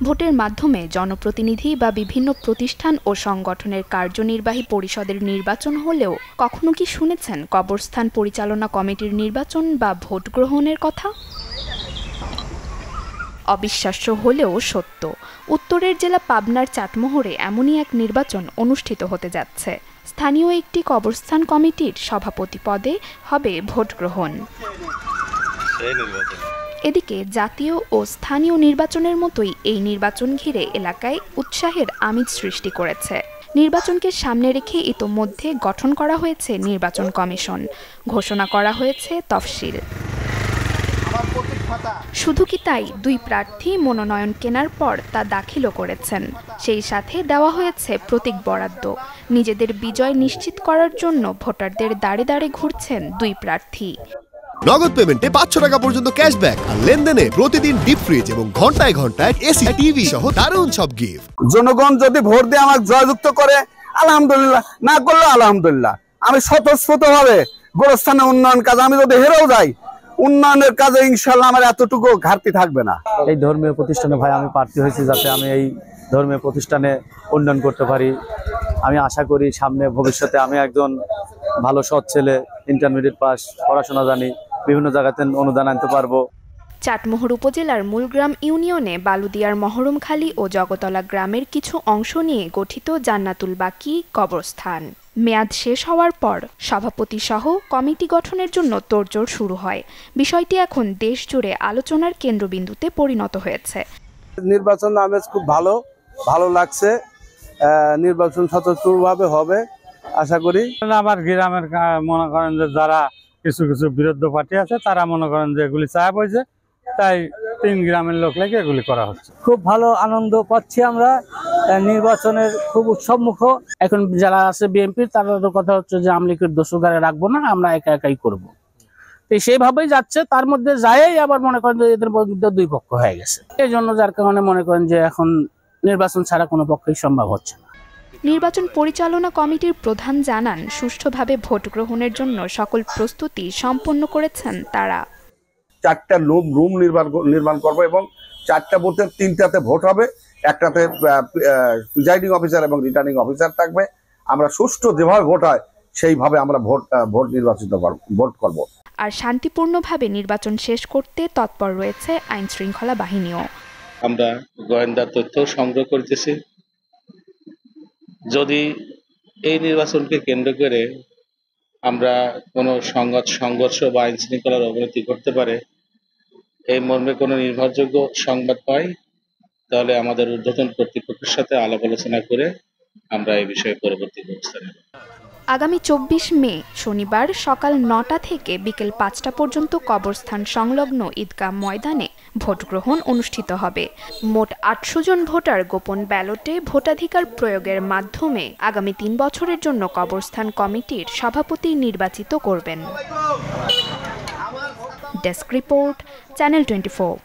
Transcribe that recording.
ভোটের মাধ্যমে জনপ্রতিনিধি বা বিভিন্ন প্রতিষ্ঠান ও সংগঠনের কার্যনির্বাহী পরিষদের নির্বাচন হলেও কখনো কি শুনেছেন কবরস্থান পরিচালনা কমিটির নির্বাচন বা ভোট গ্রহণের কথা? অবিশ্বাস্য হলেও সত্য, উত্তরের জেলা পাবনার চাটমোহরে এমনই এক নির্বাচন অনুষ্ঠিত হতে যাচ্ছে। স্থানীয় একটি কবরস্থান কমিটির সভাপতি পদে হবে ভোট গ্রহণ। এদিকে জাতীয় ও স্থানীয় নির্বাচনের মতোই এই নির্বাচন ঘিরে এলাকায় উৎসাহের আমেজ সৃষ্টি করেছে। নির্বাচনকে সামনে রেখে ইতোমধ্যে গঠন করা হয়েছে নির্বাচন কমিশন, ঘোষণা করা হয়েছে তফসিল। শুধু কি তাই, দুই প্রার্থী মনোনয়ন কেনার পর তা দাখিলও করেছেন। সেই সাথে দেওয়া হয়েছে প্রতীক বরাদ্দ। নিজেদের বিজয় নিশ্চিত করার জন্য ভোটারদের দাঁড়ে দাঁড়ে ঘুরছেন দুই প্রার্থী। নগদ পেমেন্টে 500 টাকা পর্যন্ত ক্যাশব্যাক আর লেনদেনে প্রতিদিন ডিপ ফ্রিজ এবং ঘন্টায় ঘন্টায় এসি টিভি সহ দারুণ সব গিফট। জনগণ যদি ভোট দিয়ে আমাকে জয়যুক্ত করে আলহামদুলিল্লাহ, না করলে আলহামদুলিল্লাহ। আমি স্বতঃস্ফূর্তভাবে গোরস্থানের উন্নয়ন কাজ, আমি যদি হেরেও যাই, উন্নয়নের কাজে ইনশাল্লাহ আমার এতটুকু ঘাটতি থাকবে না। এই ধর্মীয় প্রতিষ্ঠানে ভাই আমি প্রার্থী হয়েছি যাতে আমি এই ধর্মীয় প্রতিষ্ঠানে উন্নয়ন করতে পারি। আমি আশা করি সামনে ভবিষ্যতে আমি একজন ভালো সৎ ছেলে, ইন্টারমিডিয়েট পাস, পড়াশোনা জানি, বিভিন্ন জায়গাতে অনুদান আনতে পারবো। চাটমোহর উপজেলার মূলগ্রাম ইউনিয়নে বালুদিয়ার মহরমখালী ও জগতলা গ্রামের কিছু অংশ নিয়ে গঠিত জান্নাতুল বাকি কবরস্থান মেয়াদ শেষ হওয়ার পর সভাপতি সহ কমিটি গঠনের জন্য তোড়জোড় শুরু হয়। বিষয়টি এখন দেশ জুড়ে আলোচনার কেন্দ্রবিন্দুতে পরিণত হয়েছে। নির্বাচন আমেজ খুব ভালো লাগছে। নির্বাচন স্বতন্ত্রভাবে হবে আশা করি। আমার গ্রামের মনে করেন যে যারা কিছু বিরোধী পার্টি আছে তারা মনে করেন যে এগুলি চাপ হয়েছে, তাই 3 গ্রামের লোক লেগে এগুলি করা হচ্ছে। খুব ভালো আনন্দ পাচ্ছি আমরা। নির্বাচনের খুব উৎসবমুখ। এখন যারা আছে বিএনপির তাদের কথা হচ্ছে যে আওয়ামী লীগের দোষগারে রাখবো না, আমরা একাই করবো। তো সেইভাবেই যাচ্ছে। তার মধ্যে যাই আবার মনে করেন যে এদের মধ্যে দুই পক্ষ হয়ে গেছে। এই জন্য যার কারণে মনে করেন যে এখন নির্বাচন ছাড়া কোনো পক্ষই সম্ভব হচ্ছে না। নির্বাচন পরিচালনা কমিটির প্রধান জানান, সুষ্ঠুভাবে ভোট গ্রহণের জন্য সকল প্রস্তুতি সম্পন্ন করেছেন তারা। 4টা রুম নির্মাণ করবো এবং 4টা বুথে 3টাতে ভোট হবে, একটাতে প্রিজাইডিং অফিসার এবং রিটার্নিং অফিসার থাকবে। আমরা সুষ্ঠু যেভাবে ভোট হয় সেইভাবে আমরা ভোট করব। আর শান্তিপূর্ণভাবে নির্বাচন শেষ করতে তৎপর রয়েছে আইন শৃঙ্খলা বাহিনীও। আমরা গোয়েন্দা তথ্য সংগ্রহ করতেছি। যদি এই নির্বাচনকে কেন্দ্র করে আমরা কোনো সংঘর্ষ বা আইন শৃঙ্খলার অবনতি করতে পারে, এই মর্মে কোনো নির্ভরযোগ্য সংবাদ পাই, তাহলে আমাদের ঊর্ধ্বতন কর্তৃপক্ষের সাথে আলাপ আলোচনা করে আমরা এই বিষয়ে পরবর্তী ব্যবস্থা নেব। আগামী 24 মে শনিবার সকাল 9টা থেকে বিকেল 5টা পর্যন্ত কবরস্থান সংলগ্ন ঈদগাহ ময়দানে ভোট গ্রহণ অনুষ্ঠিত হবে। মোট 800 জন ভোটার গোপন ব্যালটে ভোটাধিকার প্রয়োগের মাধ্যমে আগামী 3 বছরের জন্য কবরস্থান কমিটির সভাপতি নির্বাচিত করবেন। Desk report, channel 24।